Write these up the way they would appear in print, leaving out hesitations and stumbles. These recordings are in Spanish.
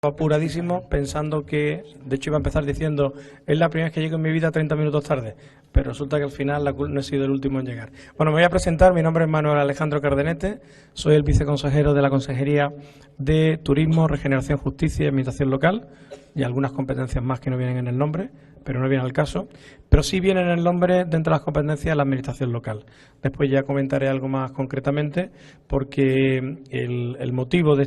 Apuradísimo, pensando que, de hecho iba a empezar diciendo, es la primera vez que llego en mi vida 30 minutos tarde, pero resulta que al final no he sido el último en llegar. Bueno, me voy a presentar, mi nombre es Manuel Alejandro Cardenete, soy el viceconsejero de la Consejería de Turismo, Regeneración, Justicia y Administración Local, y algunas competencias más que no vienen en el nombre, pero no viene al caso, pero sí viene en el nombre dentro de las competencias de la Administración Local. Después ya comentaré algo más concretamente, porque el motivo de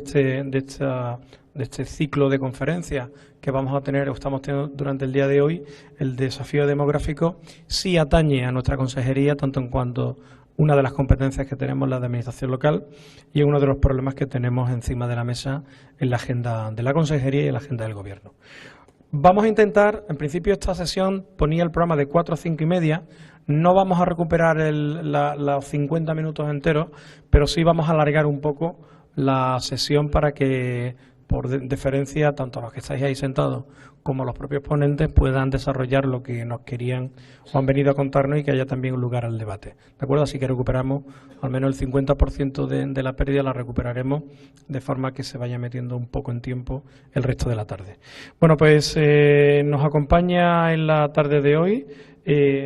este ciclo de conferencias que vamos a tener o estamos teniendo durante el día de hoy, el desafío demográfico, sí atañe a nuestra consejería, tanto en cuanto una de las competencias que tenemos, la de administración local, y es uno de los problemas que tenemos encima de la mesa en la agenda de la consejería y en la agenda del gobierno. Vamos a intentar, en principio esta sesión ponía el programa de 4 a 5 y media, no vamos a recuperar los 50 minutos enteros, pero sí vamos a alargar un poco la sesión para que, por deferencia, tanto a los que estáis ahí sentados como a los propios ponentes puedan desarrollar lo que nos querían o han venido a contarnos y que haya también un lugar al debate. ¿De acuerdo? Así que recuperamos al menos el 50% de la pérdida, la recuperaremos de forma que se vaya metiendo un poco en tiempo el resto de la tarde. Bueno, pues nos acompaña en la tarde de hoy,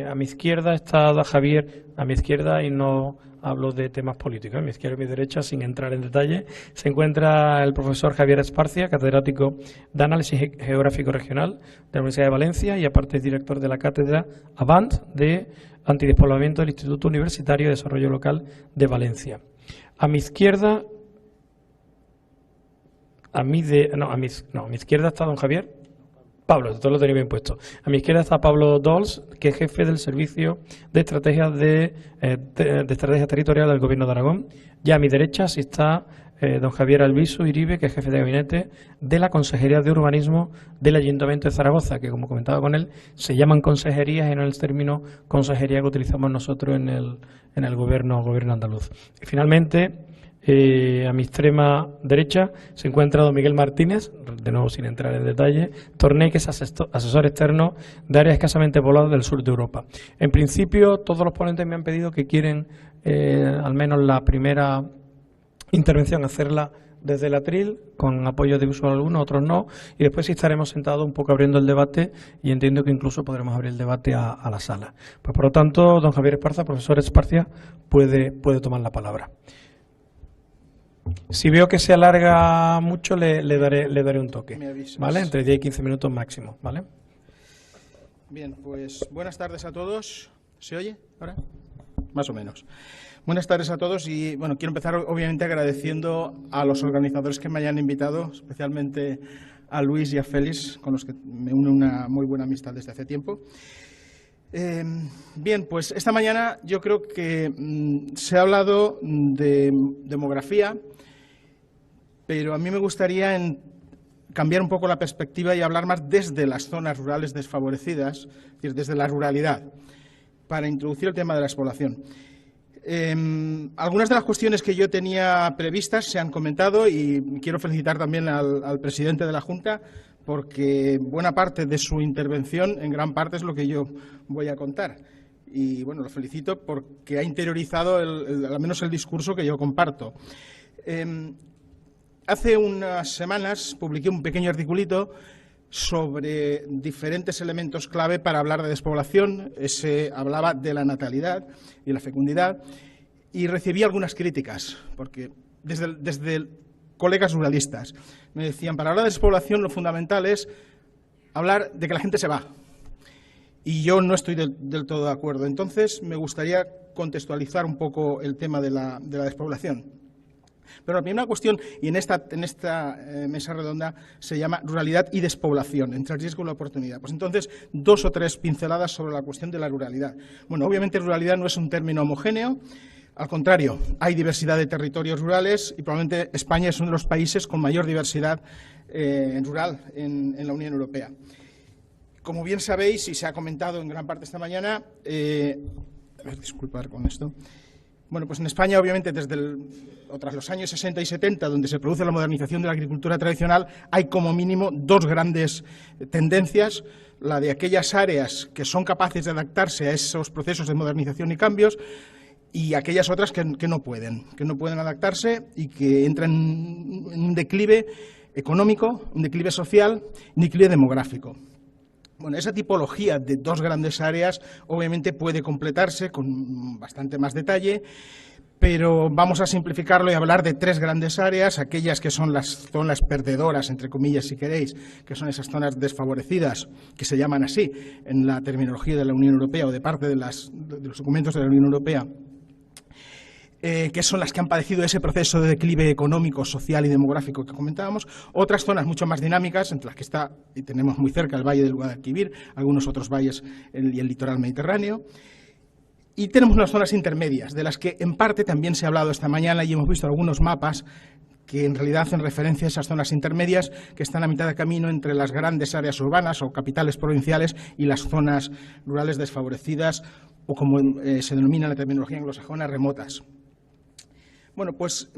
a mi izquierda está Javier, a mi izquierda, y no hablo de temas políticos, a mi izquierda y a mi derecha, sin entrar en detalle, se encuentra el profesor Javier Esparcia, catedrático de Análisis Geográfico Regional de la Universidad de Valencia y aparte es director de la cátedra AVANT de Antidespoblamiento del Instituto Universitario de Desarrollo Local de Valencia. A mi izquierda, a mi izquierda está don Javier. Pablo, todo lo tenía bien puesto. A mi izquierda está Pablo Dols, que es jefe del Servicio de Estrategia Estrategia Territorial del Gobierno de Aragón. Y a mi derecha sí está don Javier Albizu Iribe, que es jefe de gabinete de la Consejería de Urbanismo del Ayuntamiento de Zaragoza, que como comentaba con él, se llaman consejerías y no el término consejería que utilizamos nosotros en el gobierno andaluz. Y finalmente, a mi extrema derecha se encuentra don Miguel Martínez, de nuevo sin entrar en detalle, Torné, que es asesor externo de áreas escasamente pobladas del sur de Europa. En principio, todos los ponentes me han pedido que quieren, al menos la primera intervención, hacerla desde el atril, con apoyo de visual alguno, otros no, y después sí estaremos sentados un poco abriendo el debate y entiendo que incluso podremos abrir el debate a la sala. Pues por lo tanto, don Javier Esparza, profesor Esparcia, puede tomar la palabra. Si veo que se alarga mucho, le daré un toque, ¿vale? Entre 10 y 15 minutos máximo, ¿vale? Bien, pues buenas tardes a todos. ¿Se oye ahora? Más o menos. Buenas tardes a todos y, bueno, quiero empezar obviamente agradeciendo a los organizadores que me hayan invitado, especialmente a Luis y a Félix, con los que me une una muy buena amistad desde hace tiempo. Bien, pues esta mañana yo creo que se ha hablado de demografía, pero a mí me gustaría cambiar un poco la perspectiva y hablar más desde las zonas rurales desfavorecidas, es decir, desde la ruralidad, para introducir el tema de la despoblación. Algunas de las cuestiones que yo tenía previstas se han comentado y quiero felicitar también al presidente de la Junta, porque buena parte de su intervención, en gran parte, es lo que yo voy a contar. Y, bueno, lo felicito porque ha interiorizado al menos el discurso que yo comparto. Hace unas semanas publiqué un pequeño articulito sobre diferentes elementos clave para hablar de despoblación. Hablaba de la natalidad y la fecundidad y recibí algunas críticas, porque desde colegas ruralistas me decían, para hablar de despoblación lo fundamental es hablar de que la gente se va. Y yo no estoy del todo de acuerdo. Entonces, me gustaría contextualizar un poco el tema de la despoblación. Pero la primera cuestión, y en esta mesa redonda, se llama ruralidad y despoblación, entre el riesgo y la oportunidad. Pues entonces, 2 o 3 pinceladas sobre la cuestión de la ruralidad. Bueno, obviamente ruralidad no es un término homogéneo. Al contrario, hay diversidad de territorios rurales y probablemente España es uno de los países con mayor diversidad rural en la Unión Europea. Como bien sabéis, y se ha comentado en gran parte esta mañana, disculpad con esto. Bueno, pues en España, obviamente, tras los años 60 y 70, donde se produce la modernización de la agricultura tradicional, hay como mínimo 2 grandes tendencias. La de aquellas áreas que son capaces de adaptarse a esos procesos de modernización y cambios, y aquellas otras que no pueden adaptarse y que entran en un declive económico, un declive social, un declive demográfico. Bueno, esa tipología de dos grandes áreas obviamente puede completarse con bastante más detalle, pero vamos a simplificarlo y hablar de tres grandes áreas, aquellas que son las zonas perdedoras, entre comillas, si queréis, que son esas zonas desfavorecidas, que se llaman así en la terminología de la Unión Europea o de parte de los documentos de la Unión Europea, que son las que han padecido ese proceso de declive económico, social y demográfico que comentábamos. Otras zonas mucho más dinámicas, entre las que está, y tenemos muy cerca el Valle del Guadalquivir, algunos otros valles y el litoral mediterráneo. Y tenemos unas zonas intermedias, de las que en parte también se ha hablado esta mañana y hemos visto algunos mapas que en realidad hacen referencia a esas zonas intermedias que están a mitad de camino entre las grandes áreas urbanas o capitales provinciales y las zonas rurales desfavorecidas o, como se denomina en la terminología anglosajona, remotas. Bueno, pues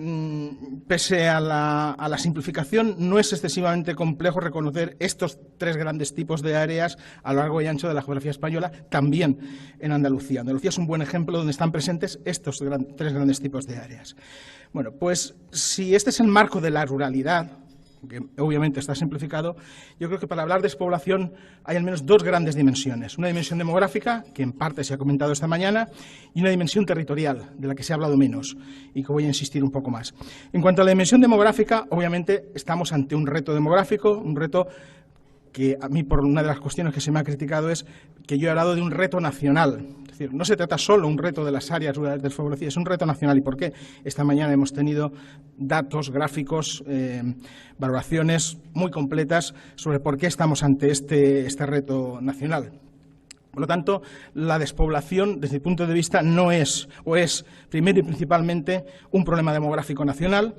pese a la simplificación, no es excesivamente complejo reconocer estos tres grandes tipos de áreas a lo largo y ancho de la geografía española, también en Andalucía. Andalucía es un buen ejemplo donde están presentes estos tres grandes tipos de áreas. Bueno, pues si este es el marco de la ruralidad, que obviamente está simplificado, yo creo que para hablar de despoblación hay al menos dos grandes dimensiones. Una dimensión demográfica, que en parte se ha comentado esta mañana, y una dimensión territorial, de la que se ha hablado menos y que voy a insistir un poco más. En cuanto a la dimensión demográfica, obviamente estamos ante un reto demográfico, un reto que a mí, por una de las cuestiones que se me ha criticado, es que yo he hablado de un reto nacional. Es decir, no se trata solo de un reto de las áreas rurales desfavorecidas, es un reto nacional. ¿Y por qué? Esta mañana hemos tenido datos, gráficos, valoraciones muy completas sobre por qué estamos ante este reto nacional. Por lo tanto, la despoblación, desde mi punto de vista, no es, o es primero y principalmente, un problema demográfico nacional.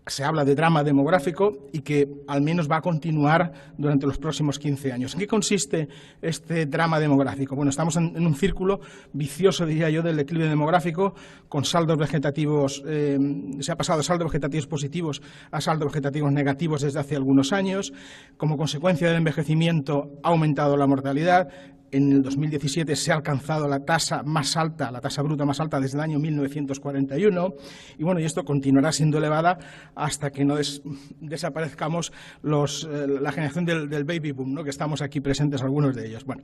Se habla de drama demográfico y que al menos va a continuar durante los próximos 15 años. ¿En qué consiste este drama demográfico? Bueno, estamos en un círculo vicioso, diría yo, del declive demográfico, con saldos vegetativos, se ha pasado de saldos vegetativos positivos a saldos vegetativos negativos desde hace algunos años. Como consecuencia del envejecimiento ha aumentado la mortalidad. En el 2017 se ha alcanzado la tasa más alta, la tasa bruta más alta desde el año 1941 y bueno, y esto continuará siendo elevada hasta que no desaparezcamos la generación del baby boom, ¿no?, que estamos aquí presentes algunos de ellos. Bueno,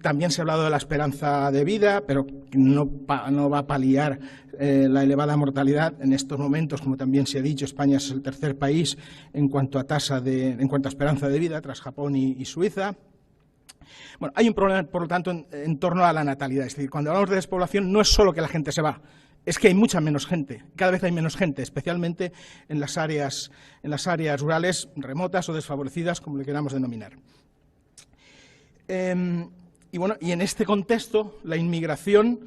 también se ha hablado de la esperanza de vida, pero no va a paliar la elevada mortalidad. En estos momentos, como también se ha dicho, España es el tercer país en cuanto a esperanza de vida, tras Japón y Suiza. Bueno, hay un problema, por lo tanto, en torno a la natalidad. Es decir, cuando hablamos de despoblación no es solo que la gente se va, es que hay mucha menos gente, cada vez hay menos gente, especialmente en las áreas rurales remotas o desfavorecidas, como le queramos denominar. Y en este contexto, la inmigración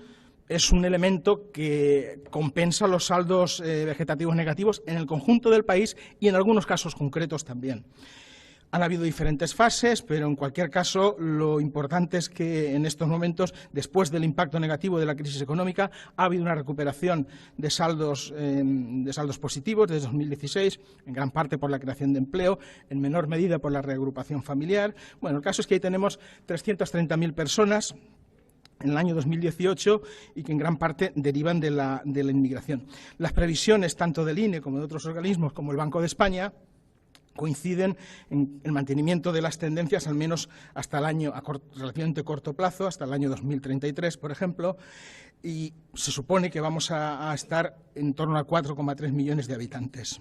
es un elemento que compensa los saldos vegetativos negativos en el conjunto del país y en algunos casos concretos también. Han habido diferentes fases, pero en cualquier caso lo importante es que en estos momentos, después del impacto negativo de la crisis económica, ha habido una recuperación de saldos positivos desde 2016, en gran parte por la creación de empleo, en menor medida por la reagrupación familiar. Bueno, el caso es que ahí tenemos 330.000 personas en el año 2018 y que en gran parte derivan de la inmigración. Las previsiones tanto del INE como de otros organismos como el Banco de España coinciden en el mantenimiento de las tendencias al menos hasta el año, a relativamente corto plazo, hasta el año 2033, por ejemplo, y se supone que vamos a estar en torno a 4,3 millones de habitantes.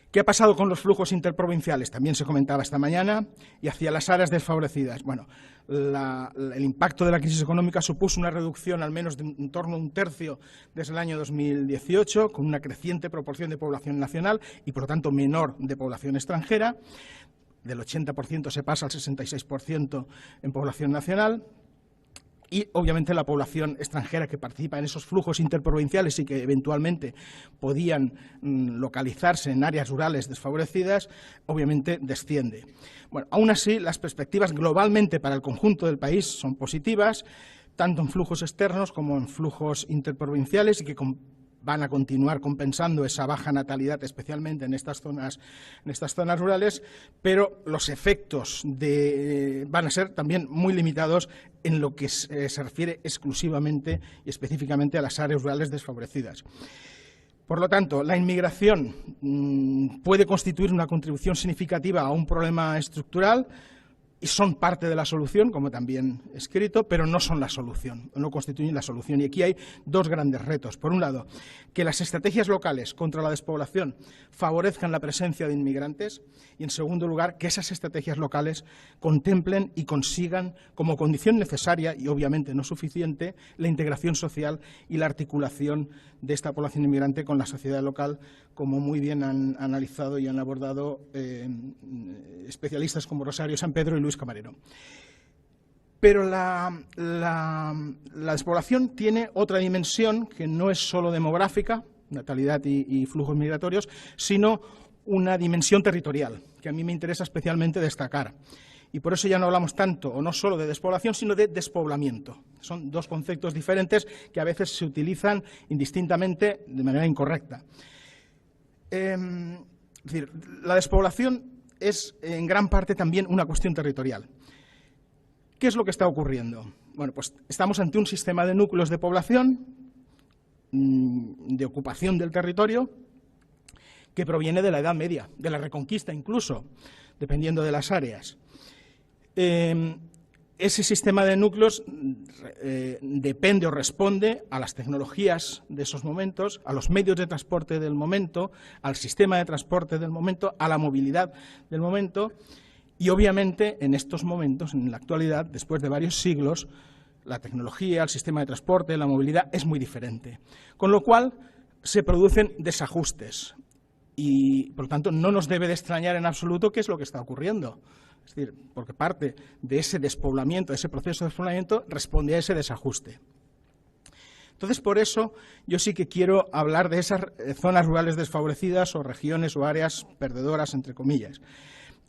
¿Qué ha pasado con los flujos interprovinciales? También se comentaba esta mañana, y hacia las áreas desfavorecidas. Bueno, el impacto de la crisis económica supuso una reducción al menos de en torno a un tercio desde el año 2018, con una creciente proporción de población nacional y, por lo tanto, menor de población extranjera. Del 80% se pasa al 66% en población nacional. Y, obviamente, la población extranjera que participa en esos flujos interprovinciales y que eventualmente podían localizarse en áreas rurales desfavorecidas, obviamente desciende. Bueno, aún así, las perspectivas globalmente para el conjunto del país son positivas, tanto en flujos externos como en flujos interprovinciales, y que van a continuar compensando esa baja natalidad, especialmente en estas zonas rurales, pero los efectos van a ser también muy limitados en lo que se refiere exclusivamente y específicamente a las áreas rurales desfavorecidas. Por lo tanto, la inmigración puede constituir una contribución significativa a un problema estructural y son parte de la solución, como también he escrito, pero no son la solución, no constituyen la solución. Y aquí hay dos grandes retos. Por un lado, que las estrategias locales contra la despoblación favorezcan la presencia de inmigrantes y, en segundo lugar, que esas estrategias locales contemplen y consigan, como condición necesaria y obviamente no suficiente, la integración social y la articulación de esta población inmigrante con la sociedad local, como muy bien han analizado y han abordado especialistas como Rosario San Pedro y Luis Camarero. Pero la despoblación tiene otra dimensión que no es solo demográfica, natalidad y flujos migratorios, sino una dimensión territorial, que a mí me interesa especialmente destacar. Y por eso ya no hablamos tanto, o no solo de despoblación, sino de despoblamiento. Son dos conceptos diferentes que a veces se utilizan indistintamente de manera incorrecta. Es decir, la despoblación es en gran parte también una cuestión territorial. ¿Qué es lo que está ocurriendo? Bueno, pues estamos ante un sistema de núcleos de población, de ocupación del territorio, que proviene de la Edad Media, de la Reconquista incluso, dependiendo de las áreas. Ese sistema de núcleos depende o responde a las tecnologías de esos momentos, a los medios de transporte del momento, al sistema de transporte del momento, a la movilidad del momento y, obviamente, en estos momentos, en la actualidad, después de varios siglos, la tecnología, el sistema de transporte, la movilidad es muy diferente. Con lo cual, se producen desajustes y, por lo tanto, no nos debe de extrañar en absoluto qué es lo que está ocurriendo. Es decir, porque parte de ese despoblamiento, de ese proceso de despoblamiento, responde a ese desajuste. Entonces, por eso, yo sí que quiero hablar de esas zonas rurales desfavorecidas o regiones o áreas perdedoras, entre comillas.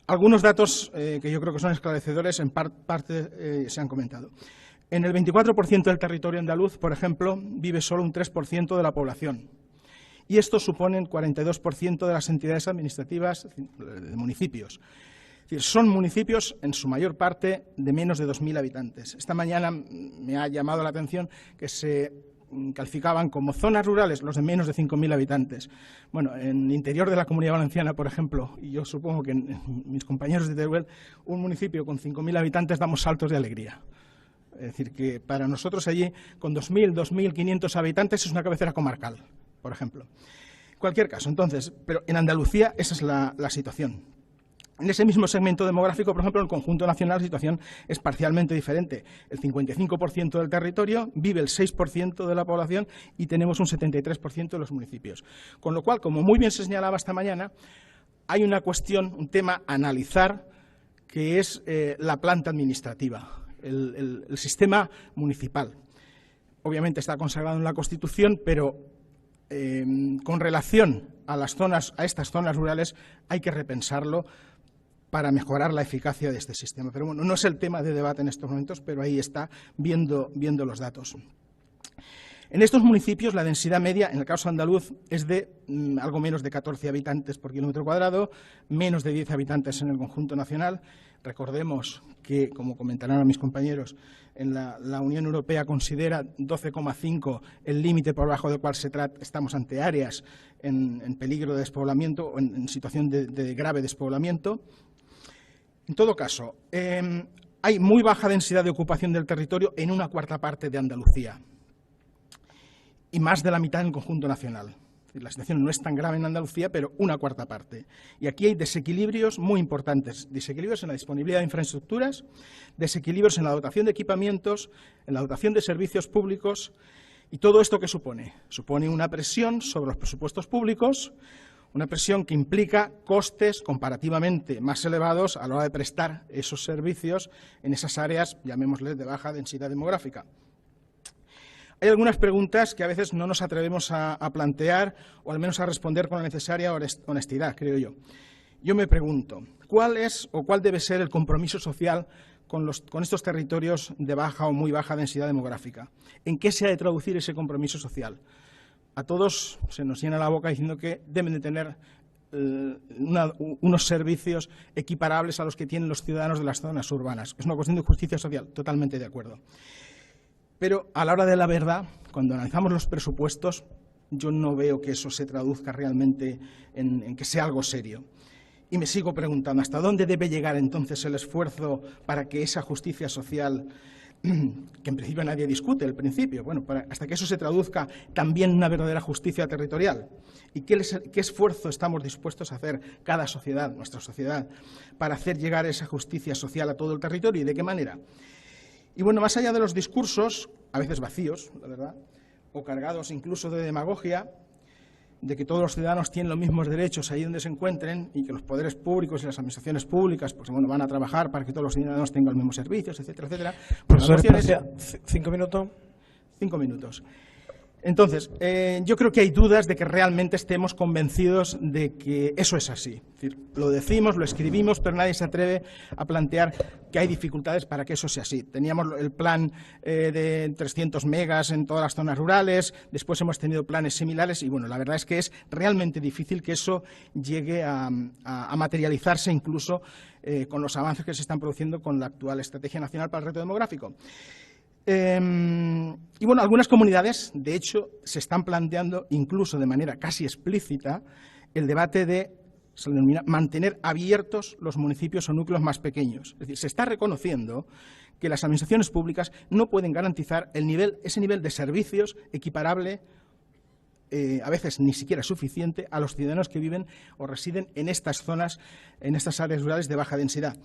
Algunos datos que yo creo que son esclarecedores, en parte se han comentado. En el 24% del territorio andaluz, por ejemplo, vive solo un 3% de la población. Y esto supone el 42% de las entidades administrativas de municipios. Es decir, son municipios, en su mayor parte, de menos de 2.000 habitantes. Esta mañana me ha llamado la atención que se calificaban como zonas rurales los de menos de 5.000 habitantes. Bueno, en el interior de la Comunidad Valenciana, por ejemplo, y yo supongo que mis compañeros de Teruel, un municipio con 5.000 habitantes damos saltos de alegría. Es decir, que para nosotros allí, con 2.000, 2.500 habitantes, es una cabecera comarcal, por ejemplo. En cualquier caso, entonces, pero en Andalucía esa es la situación. En ese mismo segmento demográfico, por ejemplo, en el conjunto nacional la situación es parcialmente diferente. El 55% del territorio vive el 6% de la población y tenemos un 73% de los municipios. Con lo cual, como muy bien se señalaba esta mañana, hay una cuestión, un tema a analizar, que es la planta administrativa, el sistema municipal. Obviamente está consagrado en la Constitución, pero con relación a estas zonas rurales hay que repensarlo para mejorar la eficacia de este sistema. Pero bueno, no es el tema de debate en estos momentos, pero ahí está viendo los datos. En estos municipios la densidad media, en el caso andaluz, es de algo menos de 14 habitantes por kilómetro cuadrado, menos de 10 habitantes en el conjunto nacional. Recordemos que, como comentarán a mis compañeros, en la Unión Europea considera 12,5 el límite por debajo del cual estamos ante áreas en peligro de despoblamiento o en situación de grave despoblamiento. En todo caso, hay muy baja densidad de ocupación del territorio en una cuarta parte de Andalucía y más de la mitad en el conjunto nacional. La situación no es tan grave en Andalucía, pero una cuarta parte. Y aquí hay desequilibrios muy importantes, desequilibrios en la disponibilidad de infraestructuras, desequilibrios en la dotación de equipamientos, en la dotación de servicios públicos. ¿Y todo esto qué supone? Supone una presión sobre los presupuestos públicos, una presión que implica costes comparativamente más elevados a la hora de prestar esos servicios en esas áreas, llamémosles, de baja densidad demográfica. Hay algunas preguntas que a veces no nos atrevemos a plantear o al menos a responder con la necesaria honestidad, creo yo. Yo me pregunto, ¿cuál es o cuál debe ser el compromiso social con estos territorios de baja o muy baja densidad demográfica? ¿En qué se ha de traducir ese compromiso social? A todos se nos llena la boca diciendo que deben de tener unos servicios equiparables a los que tienen los ciudadanos de las zonas urbanas. Es una cuestión de justicia social, totalmente de acuerdo. Pero a la hora de la verdad, cuando analizamos los presupuestos, yo no veo que eso se traduzca realmente en que sea algo serio. Y me sigo preguntando, ¿hasta dónde debe llegar entonces el esfuerzo para que esa justicia social, que en principio nadie discute, el principio, bueno, hasta que eso se traduzca también en una verdadera justicia territorial? ¿Y qué esfuerzo estamos dispuestos a hacer cada sociedad, nuestra sociedad, para hacer llegar esa justicia social a todo el territorio y de qué manera? Y bueno, más allá de los discursos, a veces vacíos, la verdad, o cargados incluso de demagogia, de que todos los ciudadanos tienen los mismos derechos ahí donde se encuentren y que los poderes públicos y las administraciones públicas pues, bueno, van a trabajar para que todos los ciudadanos tengan los mismos servicios, etcétera, etcétera. Profesor Esparcia, 5 minutos. 5 minutos. Entonces, yo creo que hay dudas de que realmente estemos convencidos de que eso es así. Es decir, lo decimos, lo escribimos, pero nadie se atreve a plantear que hay dificultades para que eso sea así. Teníamos el plan de 300 megas en todas las zonas rurales, después hemos tenido planes similares y, bueno, la verdad es que es realmente difícil que eso llegue a materializarse incluso con los avances que se están produciendo con la actual Estrategia Nacional para el Reto Demográfico. Y bueno, algunas comunidades, de hecho, se están planteando, incluso de manera casi explícita, el debate de, se denomina, mantener abiertos los municipios o núcleos más pequeños. Es decir, se está reconociendo que las administraciones públicas no pueden garantizar ese nivel de servicios equiparable, a veces ni siquiera suficiente, a los ciudadanos que viven o residen en estas zonas, en estas áreas rurales de baja densidad.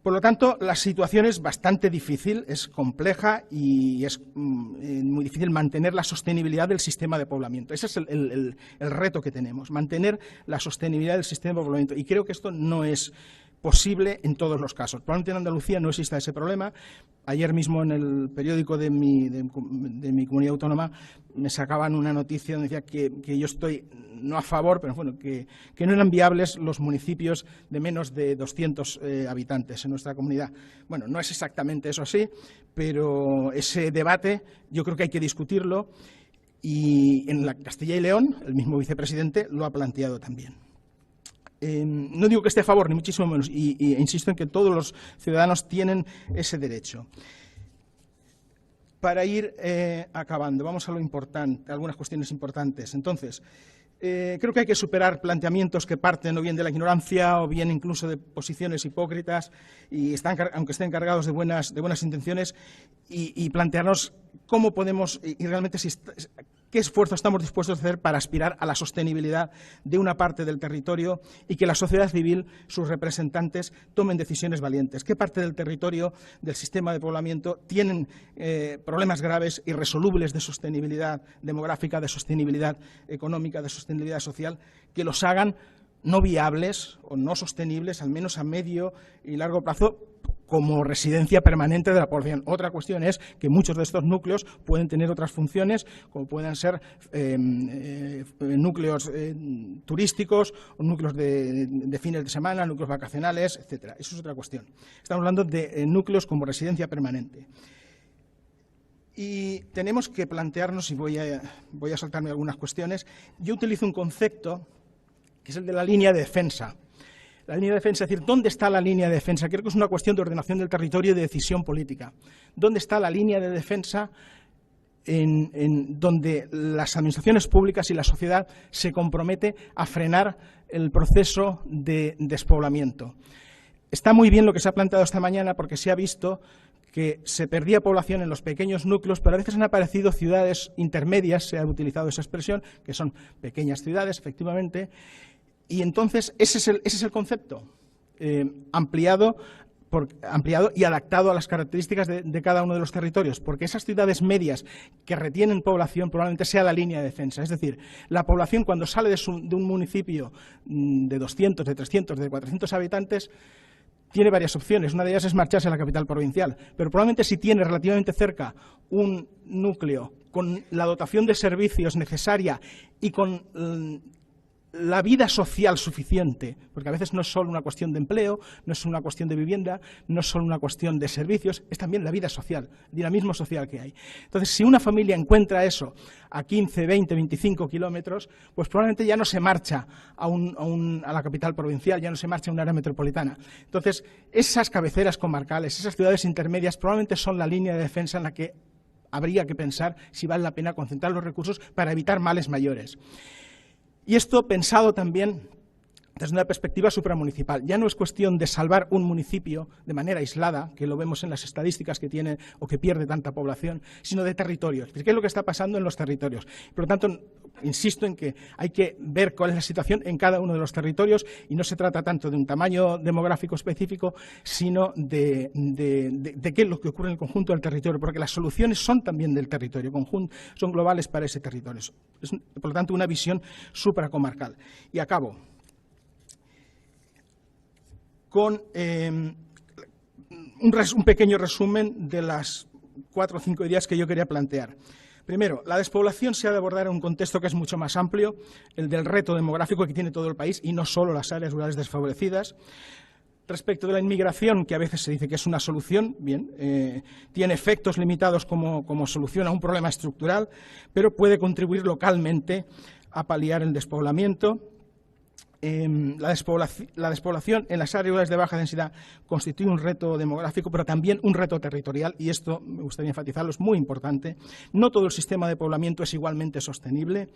Por lo tanto, la situación es bastante difícil, es compleja y es muy difícil mantener la sostenibilidad del sistema de poblamiento. Ese es el reto que tenemos, mantener la sostenibilidad del sistema de poblamiento. Y creo que esto no es posible en todos los casos. Probablemente en Andalucía no exista ese problema. Ayer mismo en el periódico de mi comunidad autónoma me sacaban una noticia donde decía que yo estoy no a favor, pero bueno, que no eran viables los municipios de menos de 200 habitantes en nuestra comunidad. Bueno, no es exactamente eso así, pero ese debate yo creo que hay que discutirlo y en la Castilla y León el mismo vicepresidente lo ha planteado también. No digo que esté a favor, ni muchísimo menos, y insisto en que todos los ciudadanos tienen ese derecho. Para ir acabando, vamos a lo importante, algunas cuestiones importantes. Entonces, creo que hay que superar planteamientos que parten o bien de la ignorancia o bien incluso de posiciones hipócritas, y aunque estén cargados de buenas intenciones, y plantearnos cómo podemos, y realmente qué esfuerzo estamos dispuestos a hacer para aspirar a la sostenibilidad de una parte del territorio y que la sociedad civil, sus representantes, tomen decisiones valientes. ¿Qué parte del territorio, del sistema de poblamiento, tienen problemas graves, irresolubles de sostenibilidad demográfica, de sostenibilidad económica, de sostenibilidad social, que los hagan no viables o no sostenibles, al menos a medio y largo plazo, como residencia permanente de la población? Otra cuestión es que muchos de estos núcleos pueden tener otras funciones, como pueden ser núcleos turísticos, o núcleos de fines de semana, núcleos vacacionales, etcétera. Eso es otra cuestión. Estamos hablando de núcleos como residencia permanente. Y tenemos que plantearnos, y voy a saltarme algunas cuestiones, yo utilizo un concepto que es el de la línea de defensa. La línea de defensa, es decir, ¿dónde está la línea de defensa? Creo que es una cuestión de ordenación del territorio y de decisión política. ¿Dónde está la línea de defensa en donde las administraciones públicas y la sociedad se compromete a frenar el proceso de despoblamiento? Está muy bien lo que se ha planteado esta mañana, porque se ha visto que se perdía población en los pequeños núcleos, pero a veces han aparecido ciudades intermedias, se ha utilizado esa expresión, que son pequeñas ciudades, efectivamente. Y entonces ese es el concepto, ampliado y adaptado a las características de cada uno de los territorios, porque esas ciudades medias que retienen población probablemente sea la línea de defensa. Es decir, la población cuando sale de un municipio de 200, de 300, de 400 habitantes, tiene varias opciones. Una de ellas es marcharse a la capital provincial, pero probablemente si tiene relativamente cerca un núcleo con la dotación de servicios necesaria y con la vida social suficiente, porque a veces no es solo una cuestión de empleo, no es una cuestión de vivienda, no es solo una cuestión de servicios, es también la vida social, el dinamismo social que hay. Entonces, si una familia encuentra eso a 15, 20, 25 kilómetros, pues probablemente ya no se marcha a la capital provincial, ya no se marcha a un área metropolitana. Entonces, esas cabeceras comarcales, esas ciudades intermedias, probablemente son la línea de defensa en la que habría que pensar si vale la pena concentrar los recursos para evitar males mayores. Y esto pensado también desde una perspectiva supramunicipal. Ya no es cuestión de salvar un municipio de manera aislada, que lo vemos en las estadísticas que tiene o que pierde tanta población, sino de territorios. ¿Qué es lo que está pasando en los territorios? Por lo tanto, insisto en que hay que ver cuál es la situación en cada uno de los territorios y no se trata tanto de un tamaño demográfico específico, sino de qué es lo que ocurre en el conjunto del territorio, porque las soluciones son también del territorio, son globales para ese territorio. Es, por lo tanto, una visión supracomarcal. Y acabo con un pequeño resumen de las 4 o 5 ideas que yo quería plantear. Primero, la despoblación se ha de abordar en un contexto que es mucho más amplio, el del reto demográfico que tiene todo el país y no solo las áreas rurales desfavorecidas. Respecto de la inmigración, que a veces se dice que es una solución, bien, tiene efectos limitados como solución a un problema estructural, pero puede contribuir localmente a paliar el despoblamiento. La despoblación en las áreas rurales de baja densidad constituye un reto demográfico, pero también un reto territorial, y esto me gustaría enfatizarlo, es muy importante. No todo el sistema de poblamiento es igualmente sostenible.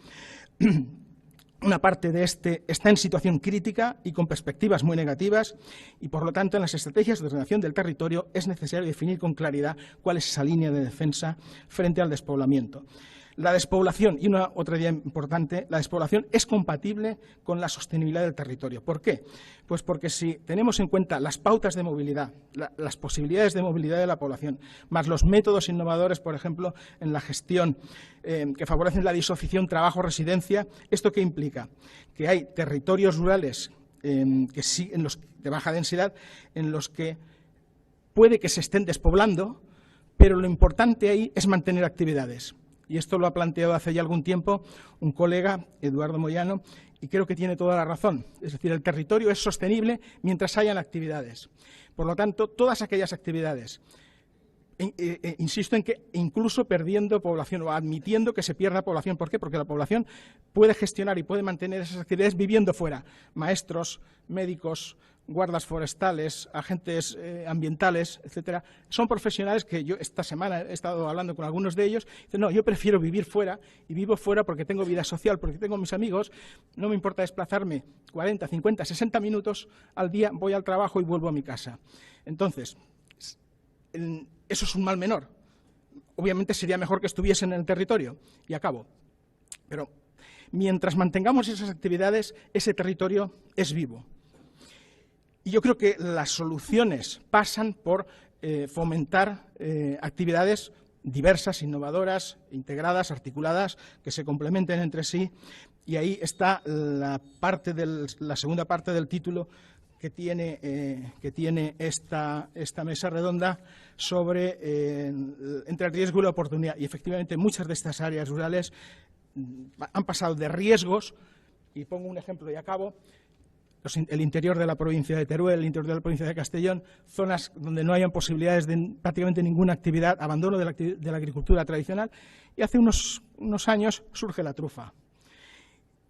Una parte de este está en situación crítica y con perspectivas muy negativas, y por lo tanto en las estrategias de ordenación del territorio es necesario definir con claridad cuál es esa línea de defensa frente al despoblamiento. La despoblación, y otra idea importante, la despoblación es compatible con la sostenibilidad del territorio. ¿Por qué? Pues porque si tenemos en cuenta las pautas de movilidad, las posibilidades de movilidad de la población, más los métodos innovadores, por ejemplo, en la gestión que favorecen la disociación trabajo-residencia, ¿esto qué implica? Que hay territorios rurales de baja densidad en los que puede que se estén despoblando, pero lo importante ahí es mantener actividades. Y esto lo ha planteado hace ya algún tiempo un colega, Eduardo Moyano, y creo que tiene toda la razón. Es decir, el territorio es sostenible mientras hayan actividades. Por lo tanto, todas aquellas actividades, insisto en que incluso perdiendo población o admitiendo que se pierda población. ¿Por qué? Porque la población puede gestionar y puede mantener esas actividades viviendo fuera. Maestros, médicos, guardas forestales, agentes ambientales, etcétera, son profesionales que yo esta semana he estado hablando con algunos de ellos, dicen, no, yo prefiero vivir fuera y vivo fuera porque tengo vida social, porque tengo mis amigos, no me importa desplazarme 40, 50, 60 minutos al día, voy al trabajo y vuelvo a mi casa. Entonces, eso es un mal menor. Obviamente sería mejor que estuviesen en el territorio, y acabo. Pero mientras mantengamos esas actividades, ese territorio es vivo. Y yo creo que las soluciones pasan por fomentar actividades diversas, innovadoras, integradas, articuladas, que se complementen entre sí. Y ahí está la segunda parte del título que tiene esta mesa redonda sobre entre el riesgo y la oportunidad. Y efectivamente muchas de estas áreas rurales han pasado de riesgos, y pongo un ejemplo y acabo, el interior de la provincia de Teruel, el interior de la provincia de Castellón, zonas donde no hayan posibilidades de prácticamente ninguna actividad, abandono de la agricultura tradicional, y hace unos años surge la trufa.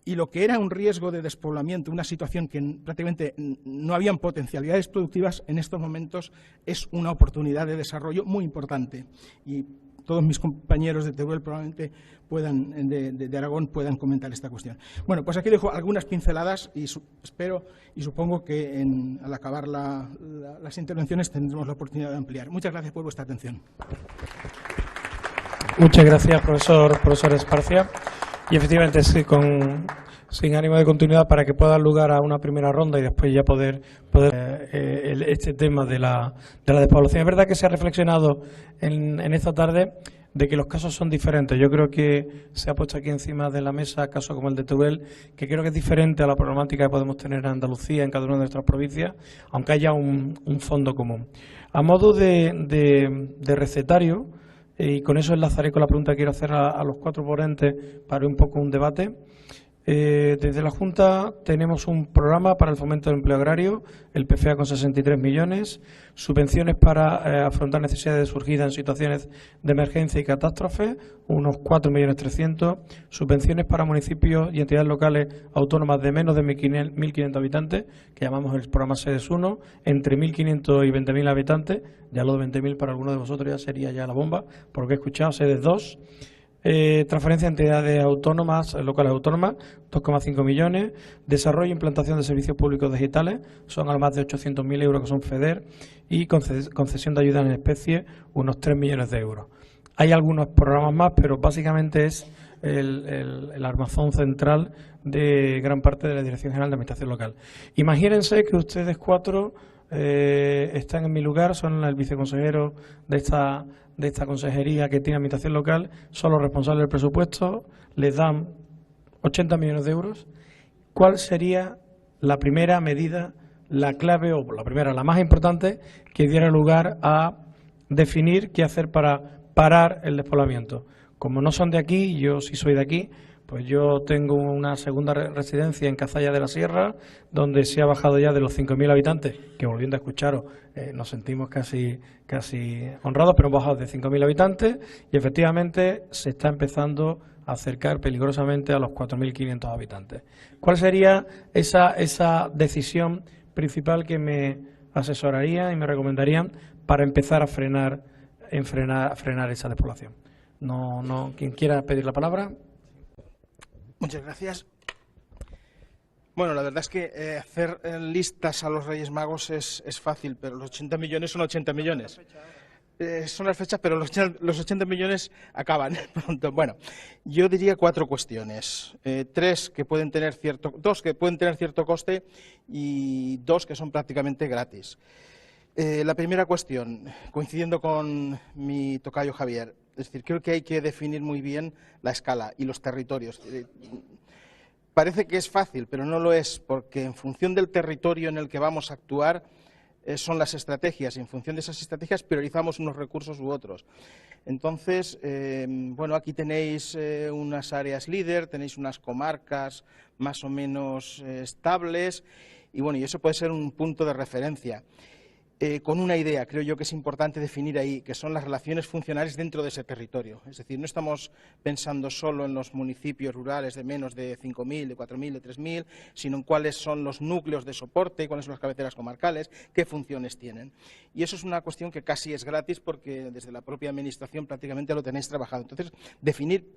Y lo que era un riesgo de despoblamiento, una situación que prácticamente no habían potencialidades productivas, en estos momentos es una oportunidad de desarrollo muy importante. Y todos mis compañeros de Teruel probablemente de Aragón puedan comentar esta cuestión. Bueno, pues aquí dejo algunas pinceladas y espero y supongo que al acabar las intervenciones tendremos la oportunidad de ampliar. Muchas gracias por vuestra atención. Muchas gracias, profesor Esparcia. Y efectivamente, sí, sin ánimo de continuidad, para que pueda dar lugar a una primera ronda y después ya poder este tema de la despoblación. Es verdad que se ha reflexionado en esta tarde de que los casos son diferentes. Yo creo que se ha puesto aquí encima de la mesa casos como el de Teruel, que creo que es diferente a la problemática que podemos tener en Andalucía, en cada una de nuestras provincias, aunque haya un fondo común. A modo de recetario, y con eso enlazaré con la pregunta que quiero hacer a los 4 ponentes para un poco un debate. Desde la Junta tenemos un programa para el fomento del empleo agrario, el PFA con 63 millones, subvenciones para afrontar necesidades surgidas en situaciones de emergencia y catástrofe, unos 4.300.000, subvenciones para municipios y entidades locales autónomas de menos de 1.500 habitantes, que llamamos el programa SEDES 1, entre 1.500 y 20.000 habitantes, ya lo de 20.000 para algunos de vosotros ya sería ya la bomba, porque he escuchado SEDES 2, transferencia a entidades autónomas, locales autónomas, 2,5 millones. Desarrollo e implantación de servicios públicos digitales, son algo más de 800.000 euros que son FEDER. Y concesión de ayudas en especie, unos 3 millones de euros. Hay algunos programas más, pero básicamente es el armazón central de gran parte de la Dirección General de Administración Local. Imagínense que ustedes cuatro están en mi lugar, son el viceconsejero de esta consejería que tiene Administración Local, son los responsables del presupuesto, les dan 80 millones de euros. ¿Cuál sería la primera medida, la clave o la primera, la más importante, que diera lugar a definir qué hacer para parar el despoblamiento? Como no son de aquí, yo sí soy de aquí, pues yo tengo una segunda residencia en Cazalla de la Sierra, donde se ha bajado ya de los 5.000 habitantes, que volviendo a escucharos nos sentimos casi honrados, pero hemos bajado de 5.000 habitantes y efectivamente se está empezando a acercar peligrosamente a los 4.500 habitantes. ¿Cuál sería esa decisión principal que me asesoraría y me recomendarían para empezar a frenar esa despoblación? ¿Quién quiera pedir la palabra? Muchas gracias. Bueno, la verdad es que hacer listas a los Reyes Magos es fácil, pero los 80 millones son 80 millones. Son las fechas, pero los 80 millones acaban pronto. Bueno, yo diría 4 cuestiones. 2 que pueden tener cierto coste y 2 que son prácticamente gratis. La primera cuestión, coincidiendo con mi tocayo Javier, es decir, creo que hay que definir muy bien la escala y los territorios. Parece que es fácil, pero no lo es, porque en función del territorio en el que vamos a actuar son las estrategias, y en función de esas estrategias priorizamos unos recursos u otros. Entonces, bueno, aquí tenéis unas áreas líder, tenéis unas comarcas más o menos estables, y bueno, y eso puede ser un punto de referencia. Con una idea, creo yo que es importante definir ahí, que son las relaciones funcionales dentro de ese territorio. Es decir, no estamos pensando solo en los municipios rurales de menos de 5.000, de 4.000, de 3.000, sino en cuáles son los núcleos de soporte, cuáles son las cabeceras comarcales, qué funciones tienen. Y eso es una cuestión que casi es gratis porque desde la propia Administración prácticamente lo tenéis trabajado. Entonces, definir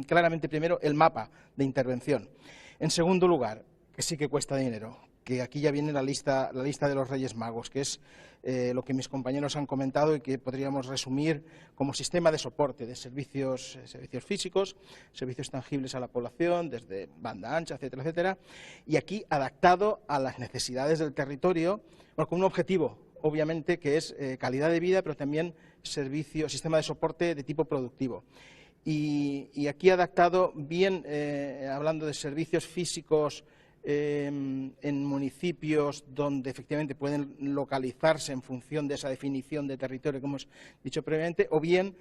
claramente primero el mapa de intervención. En segundo lugar, que sí que cuesta dinero, que aquí ya viene la lista de los Reyes Magos, que es lo que mis compañeros han comentado y que podríamos resumir como sistema de soporte de servicios físicos, servicios tangibles a la población, desde banda ancha, etcétera, etcétera, y aquí adaptado a las necesidades del territorio, bueno, con un objetivo, obviamente, que es calidad de vida, pero también sistema de soporte de tipo productivo. Y aquí adaptado bien, hablando de servicios físicos, en municipios donde efectivamente pueden localizarse en función de esa definición de territorio que hemos dicho previamente, o bien,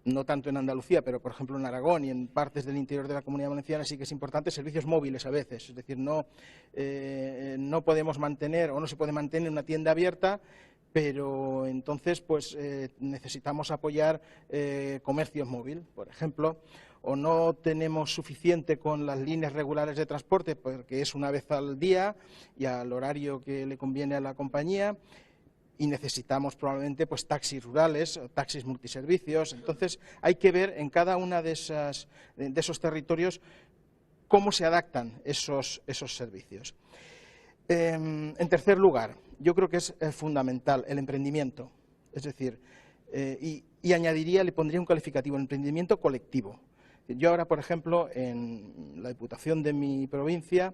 no tanto en Andalucía, pero por ejemplo en Aragón y en partes del interior de la Comunidad Valenciana sí que es importante, servicios móviles a veces, es decir, no podemos mantener o no se puede mantener una tienda abierta, pero entonces pues necesitamos apoyar comercio móvil, por ejemplo, o no tenemos suficiente con las líneas regulares de transporte porque es una vez al día y al horario que le conviene a la compañía, y necesitamos probablemente pues taxis rurales, taxis multiservicios. Entonces hay que ver en cada una de esos territorios cómo se adaptan esos servicios. En tercer lugar, yo creo que es fundamental el emprendimiento, es decir, y añadiría, le pondría un calificativo, el emprendimiento colectivo. Yo ahora, por ejemplo, en la Diputación de mi provincia,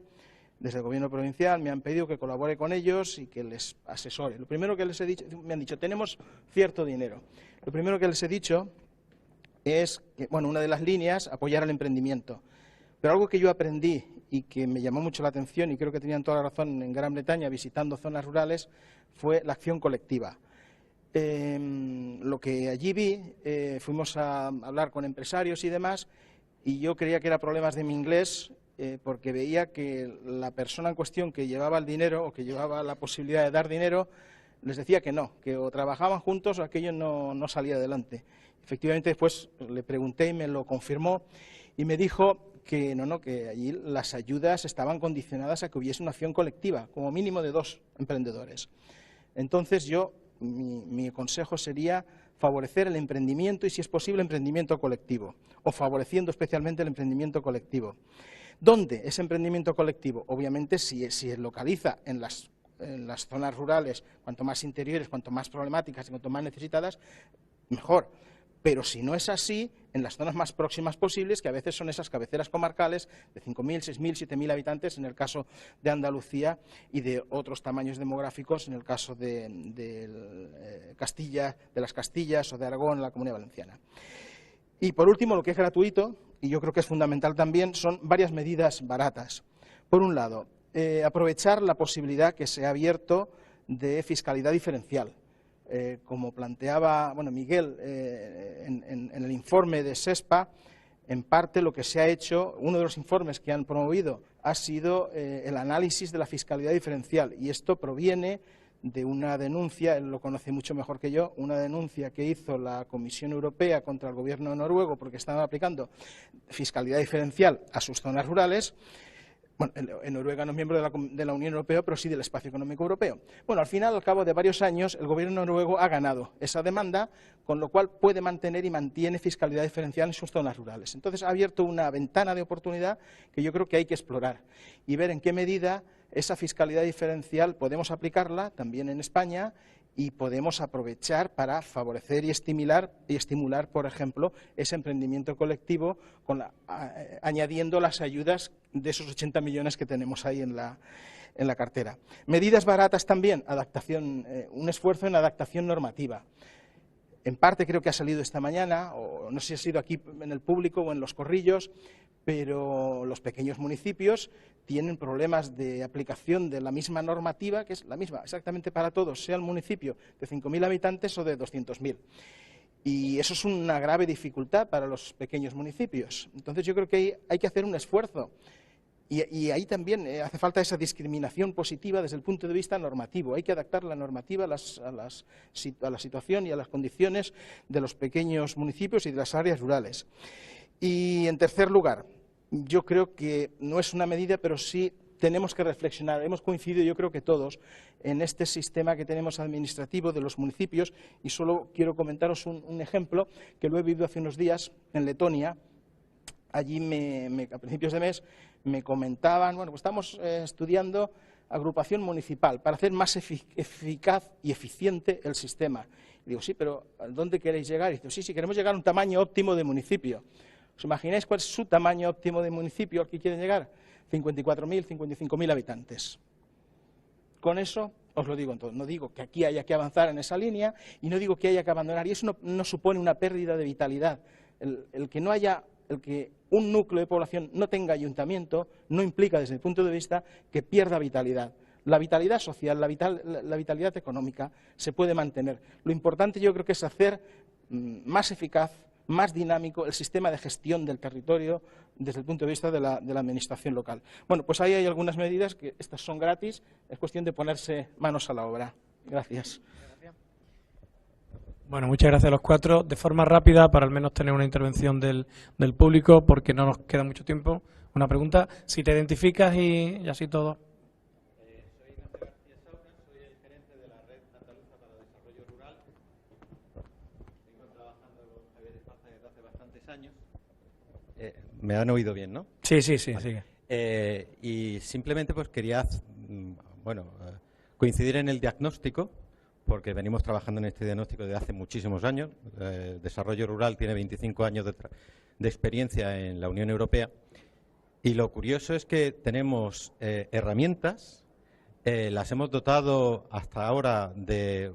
desde el Gobierno provincial, me han pedido que colabore con ellos y que les asesore. Lo primero que les he dicho, me han dicho, tenemos cierto dinero. Lo primero que les he dicho es que, bueno, una de las líneas, apoyar al emprendimiento. Pero algo que yo aprendí y que me llamó mucho la atención, y creo que tenían toda la razón en Gran Bretaña visitando zonas rurales, fue la acción colectiva. Lo que allí vi, fuimos a hablar con empresarios y demás, y yo creía que eran problemas de mi inglés, porque veía que la persona en cuestión que llevaba el dinero o que llevaba la posibilidad de dar dinero les decía que no, que o trabajaban juntos o aquello no salía adelante. Efectivamente, después le pregunté y me lo confirmó y me dijo que no, que allí las ayudas estaban condicionadas a que hubiese una acción colectiva, como mínimo de 2 emprendedores. Entonces mi consejo sería favorecer el emprendimiento y, si es posible, emprendimiento colectivo, o favoreciendo especialmente el emprendimiento colectivo. ¿Dónde ese emprendimiento colectivo? Obviamente, si se localiza en las zonas rurales, cuanto más interiores, cuanto más problemáticas y cuanto más necesitadas, mejor. Pero si no es así, en las zonas más próximas posibles, que a veces son esas cabeceras comarcales de 5.000, 6.000, 7.000 habitantes, en el caso de Andalucía, y de otros tamaños demográficos, en el caso de las Castillas o de Aragón, en la Comunidad Valenciana. Y por último, lo que es gratuito, y yo creo que es fundamental también, son varias medidas baratas. Por un lado, aprovechar la posibilidad que se ha abierto de fiscalidad diferencial. Como planteaba Miguel en el informe de SESPA, en parte lo que se ha hecho, uno de los informes que han promovido ha sido el análisis de la fiscalidad diferencial, y esto proviene de una denuncia, él lo conoce mucho mejor que yo, una denuncia que hizo la Comisión Europea contra el gobierno noruego porque estaban aplicando fiscalidad diferencial a sus zonas rurales. Bueno, en Noruega no es miembro de la Unión Europea, pero sí del Espacio Económico Europeo. Bueno, al final, al cabo de varios años, el gobierno noruego ha ganado esa demanda, con lo cual puede mantener y mantiene fiscalidad diferencial en sus zonas rurales. Entonces, ha abierto una ventana de oportunidad que yo creo que hay que explorar y ver en qué medida esa fiscalidad diferencial podemos aplicarla también en España y podemos aprovechar para favorecer y estimular, por ejemplo, ese emprendimiento colectivo añadiendo las ayudas de esos 80 millones que tenemos ahí en la cartera. Medidas baratas también, un esfuerzo en adaptación normativa. En parte creo que ha salido esta mañana, o no sé si ha sido aquí en el público o en los corrillos, pero los pequeños municipios tienen problemas de aplicación de la misma normativa, que es la misma exactamente para todos, sea el municipio de 5.000 habitantes o de 200.000. Y eso es una grave dificultad para los pequeños municipios. Entonces yo creo que hay que hacer un esfuerzo. Y ahí también hace falta esa discriminación positiva desde el punto de vista normativo. Hay que adaptar la normativa a la situación y a las condiciones de los pequeños municipios y de las áreas rurales. Y, en tercer lugar, yo creo que no es una medida, pero sí tenemos que reflexionar. Hemos coincidido, yo creo que todos, en este sistema que tenemos administrativo de los municipios, y solo quiero comentaros un ejemplo que lo he vivido hace unos días en Letonia. Allí, a principios de mes, me comentaban, pues estamos estudiando agrupación municipal para hacer más eficaz y eficiente el sistema. Y digo, sí, pero ¿a dónde queréis llegar? Y digo, sí, queremos llegar a un tamaño óptimo de municipio. ¿Os imagináis cuál es su tamaño óptimo de municipio al que quieren llegar? 54.000, 55.000 habitantes. Con eso os lo digo en todo. No digo que aquí haya que avanzar en esa línea y no digo que haya que abandonar. Y eso no supone una pérdida de vitalidad. El que un núcleo de población no tenga ayuntamiento no implica, desde el punto de vista, que pierda vitalidad. La vitalidad social, la vitalidad económica se puede mantener. Lo importante yo creo que es hacer más eficaz, más dinámico el sistema de gestión del territorio desde el punto de vista de la administración local. Bueno, pues ahí hay algunas medidas que estas son gratis, es cuestión de ponerse manos a la obra. Gracias. Bueno, muchas gracias a los cuatro. De forma rápida, para al menos tener una intervención del público, porque no nos queda mucho tiempo. Una pregunta, si te identificas y así todo. Soy Ignacio García Saura, soy el gerente de la Red Andaluza para el Desarrollo Rural. Vengo trabajando con Javier Esparza desde hace bastantes años. Me han oído bien, ¿no? Sí, vale. Sigue. Y simplemente pues quería coincidir en el diagnóstico, porque venimos trabajando en este diagnóstico desde hace muchísimos años. Desarrollo Rural tiene 25 años de experiencia en la Unión Europea. Y lo curioso es que tenemos herramientas, las hemos dotado hasta ahora de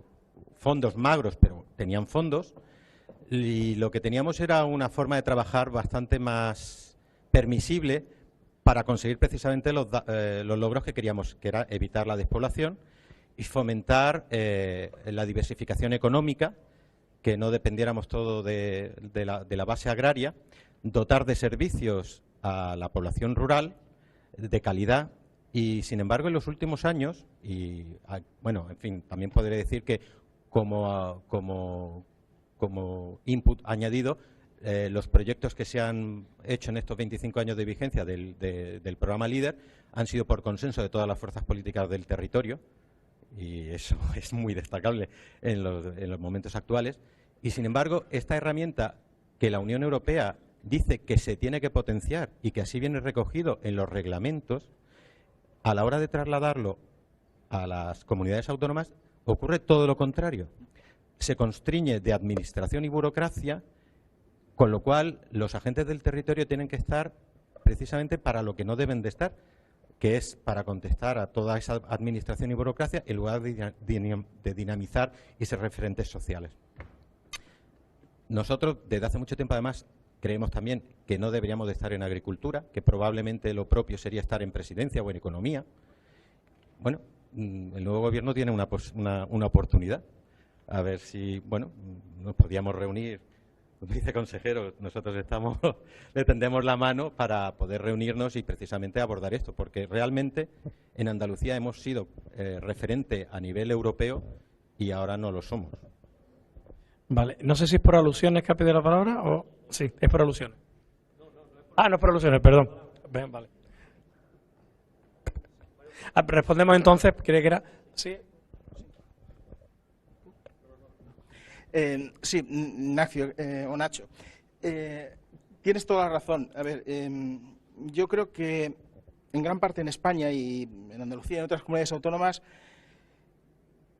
fondos magros, pero tenían fondos, y lo que teníamos era una forma de trabajar bastante más permisible para conseguir precisamente los logros que queríamos, que era evitar la despoblación y fomentar la diversificación económica, que no dependiéramos todo de la base agraria, dotar de servicios a la población rural de calidad y, sin embargo, en los últimos años, y bueno, en fin, también podré decir que como input añadido, los proyectos que se han hecho en estos 25 años de vigencia del programa LEADER han sido por consenso de todas las fuerzas políticas del territorio, y eso es muy destacable en los momentos actuales. Y, sin embargo, esta herramienta que la Unión Europea dice que se tiene que potenciar y que así viene recogido en los reglamentos, a la hora de trasladarlo a las comunidades autónomas ocurre todo lo contrario. Se constriñe de administración y burocracia, con lo cual los agentes del territorio tienen que estar precisamente para lo que no deben de estar, que es para contestar a toda esa administración y burocracia en lugar de dinamizar y ser referentes sociales. Nosotros, desde hace mucho tiempo, además, creemos también que no deberíamos de estar en agricultura, que probablemente lo propio sería estar en presidencia o en economía. Bueno, el nuevo gobierno tiene una oportunidad. A ver si, bueno, nos podíamos reunir, viceconsejero, nosotros le tendemos la mano para poder reunirnos y precisamente abordar esto, porque realmente en Andalucía hemos sido referente a nivel europeo y ahora no lo somos. Vale, no sé si es por alusiones que ha pedido la palabra o... Sí, es por alusiones. No es por alusiones, perdón. Vale. Respondemos entonces, creía que era... Sí. Sí, Ignacio o Nacho, tienes toda la razón. A ver, yo creo que en gran parte en España y en Andalucía y en otras comunidades autónomas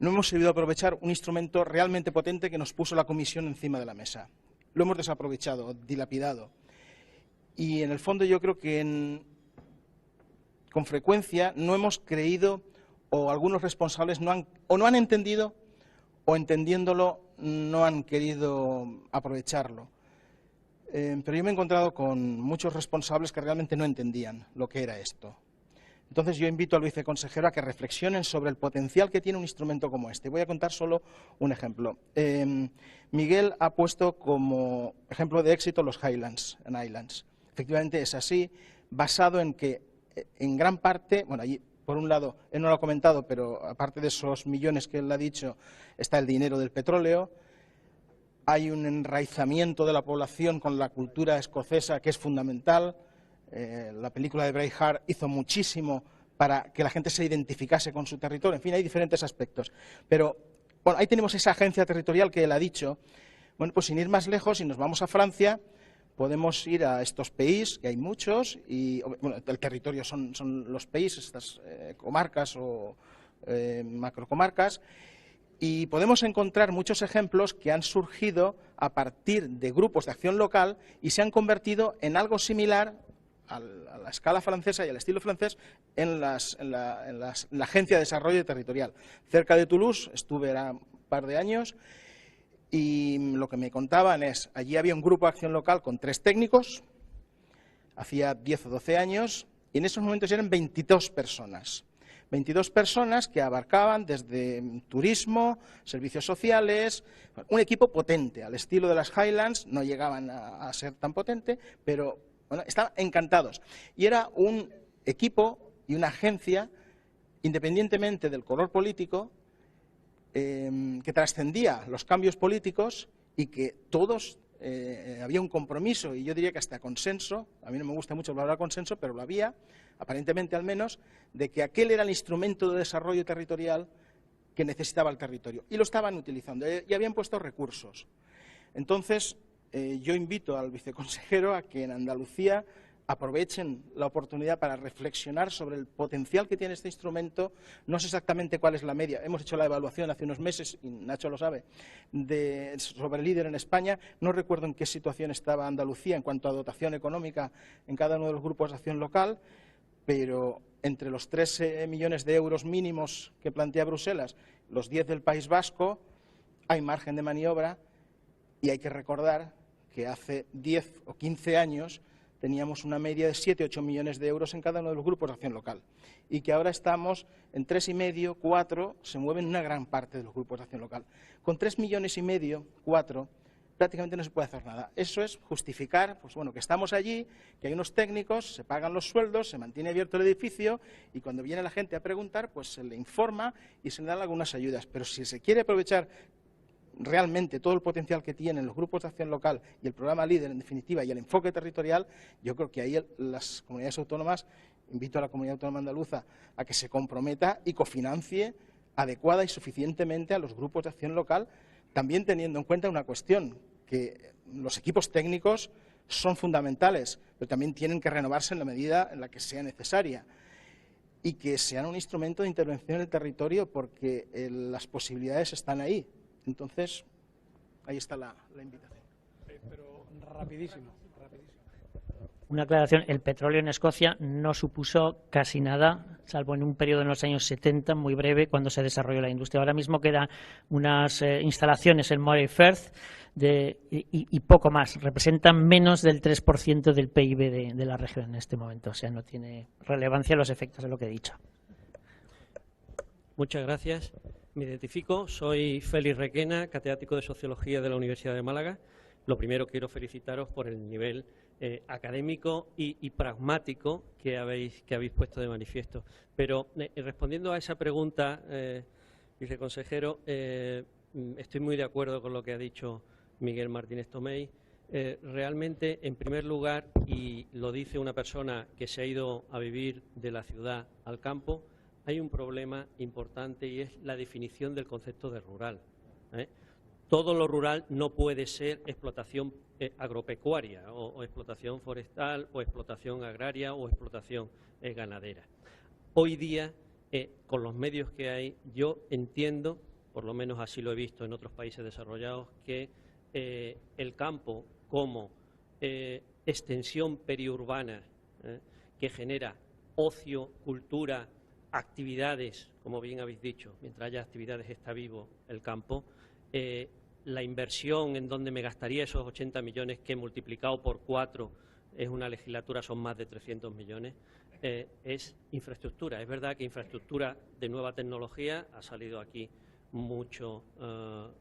no hemos sabido aprovechar un instrumento realmente potente que nos puso la Comisión encima de la mesa. Lo hemos desaprovechado, dilapidado. Y en el fondo yo creo que con frecuencia no hemos creído, o algunos responsables no han entendido, o entendiéndolo no han querido aprovecharlo. Pero yo me he encontrado con muchos responsables que realmente no entendían lo que era esto. Entonces yo invito al viceconsejero a que reflexionen sobre el potencial que tiene un instrumento como este. Voy a contar solo un ejemplo. Miguel ha puesto como ejemplo de éxito los Highlands and Islands. Efectivamente es así, basado en que en gran parte, bueno, allí por un lado, él no lo ha comentado, pero aparte de esos millones que él ha dicho, está el dinero del petróleo. Hay un enraizamiento de la población con la cultura escocesa que es fundamental. La película de Braveheart hizo muchísimo para que la gente se identificase con su territorio. En fin, hay diferentes aspectos. Pero bueno, ahí tenemos esa agencia territorial que él ha dicho. Bueno, pues sin ir más lejos, si nos vamos a Francia, podemos ir a estos países, que hay muchos, y bueno, el territorio son los países, estas comarcas o macrocomarcas, y podemos encontrar muchos ejemplos que han surgido a partir de grupos de acción local y se han convertido en algo similar a la escala francesa y al estilo francés en la Agencia de Desarrollo Territorial. Cerca de Toulouse estuve un par de años y lo que me contaban es, allí había un grupo de acción local con 3 técnicos, hacía 10 o 12 años, y en esos momentos eran 22 personas. 22 personas que abarcaban desde turismo, servicios sociales, un equipo potente, al estilo de las Highlands, no llegaban a ser tan potente, pero bueno, estaban encantados. Y era un equipo y una agencia, independientemente del color político, que trascendía los cambios políticos y que todos había un compromiso, y yo diría que hasta consenso, a mí no me gusta mucho la palabra consenso, pero lo había, aparentemente al menos, de que aquel era el instrumento de desarrollo territorial que necesitaba el territorio. Y lo estaban utilizando, y habían puesto recursos. Entonces, yo invito al viceconsejero a que en Andalucía aprovechen la oportunidad para reflexionar sobre el potencial que tiene este instrumento. No sé exactamente cuál es la media. Hemos hecho la evaluación hace unos meses, y Nacho lo sabe, sobre el LEADER en España. No recuerdo en qué situación estaba Andalucía en cuanto a dotación económica en cada uno de los grupos de acción local, pero entre los 3 millones de euros mínimos que plantea Bruselas, los 10 del País Vasco, hay margen de maniobra, y hay que recordar que hace 10 o 15 años teníamos una media de 7 o 8 millones de euros en cada uno de los grupos de acción local, y que ahora estamos en 3,5, 4, se mueven una gran parte de los grupos de acción local. Con 3,5 millones, 4, prácticamente no se puede hacer nada. Eso es justificar, pues bueno, que estamos allí, que hay unos técnicos, se pagan los sueldos, se mantiene abierto el edificio y cuando viene la gente a preguntar, pues se le informa y se le dan algunas ayudas. Pero si se quiere aprovechar realmente todo el potencial que tienen los grupos de acción local y el programa LEADER, en definitiva, y el enfoque territorial, yo creo que ahí las comunidades autónomas, invito a la comunidad autónoma andaluza a que se comprometa y cofinancie adecuada y suficientemente a los grupos de acción local, también teniendo en cuenta una cuestión, que los equipos técnicos son fundamentales, pero también tienen que renovarse en la medida en la que sea necesaria y que sean un instrumento de intervención en el territorio porque las posibilidades están ahí. Entonces, ahí está la invitación. Pero rapidísimo. Una aclaración, el petróleo en Escocia no supuso casi nada, salvo en un periodo en los años 70, muy breve, cuando se desarrolló la industria. Ahora mismo quedan unas instalaciones en Moray Firth y poco más. Representan menos del 3% del PIB de la región en este momento. O sea, no tiene relevancia los efectos de lo que he dicho. Muchas gracias. Me identifico, soy Félix Requena, catedrático de Sociología de la Universidad de Málaga. Lo primero, quiero felicitaros por el nivel académico y pragmático que habéis puesto de manifiesto. Pero respondiendo a esa pregunta, viceconsejero, estoy muy de acuerdo con lo que ha dicho Miguel Martínez Tomei. Realmente, en primer lugar, y lo dice una persona que se ha ido a vivir de la ciudad al campo, hay un problema importante y es la definición del concepto de rural. Todo lo rural no puede ser explotación agropecuaria o explotación forestal o explotación agraria o explotación ganadera. Hoy día, con los medios que hay, yo entiendo, por lo menos así lo he visto en otros países desarrollados, que el campo como extensión periurbana que genera ocio, cultura, actividades, como bien habéis dicho, mientras haya actividades está vivo el campo. La inversión en donde me gastaría esos 80 millones, que multiplicado por 4 es una legislatura, son más de 300 millones, es infraestructura. Es verdad que infraestructura de nueva tecnología ha salido aquí mucho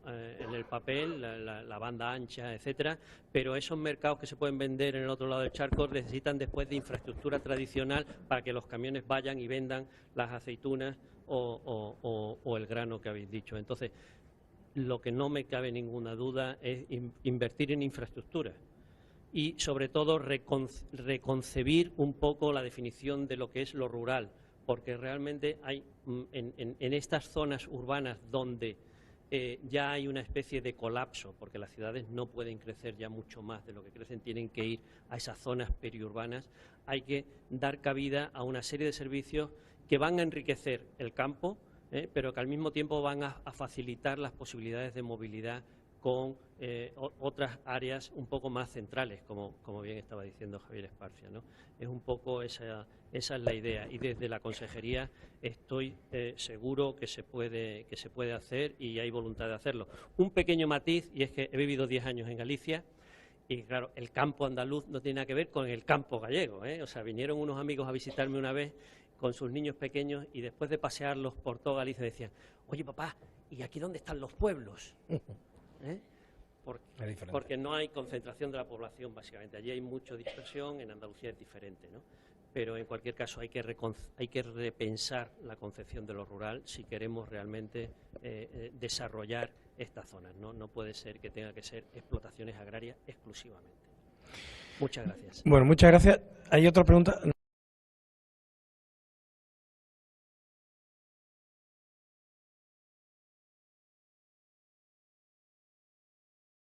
en el papel, la banda ancha, etcétera, pero esos mercados que se pueden vender en el otro lado del charco necesitan después de infraestructura tradicional para que los camiones vayan y vendan las aceitunas o el grano que habéis dicho. Entonces, lo que no me cabe ninguna duda es invertir en infraestructura y, sobre todo, reconcebir un poco la definición de lo que es lo rural, porque realmente hay en estas zonas urbanas donde ya hay una especie de colapso, porque las ciudades no pueden crecer ya mucho más de lo que crecen, tienen que ir a esas zonas periurbanas, hay que dar cabida a una serie de servicios que van a enriquecer el campo, pero que al mismo tiempo van a facilitar las posibilidades de movilidad con otras áreas un poco más centrales, como bien estaba diciendo Javier Esparcia, ¿no? Es un poco esa es la idea, y desde la consejería estoy seguro que se puede hacer y hay voluntad de hacerlo. Un pequeño matiz, y es que he vivido 10 años en Galicia, y claro, el campo andaluz no tiene nada que ver con el campo gallego, O sea, vinieron unos amigos a visitarme una vez con sus niños pequeños y después de pasearlos por toda Galicia decían: oye, papá, ¿y aquí dónde están los pueblos? Porque no hay concentración de la población, básicamente. Allí hay mucha dispersión, en Andalucía es diferente, ¿no? Pero en cualquier caso hay que repensar la concepción de lo rural si queremos realmente desarrollar estas zonas, ¿no? No puede ser que tenga que ser explotaciones agrarias exclusivamente. Muchas gracias. Bueno, muchas gracias. ¿Hay otra pregunta?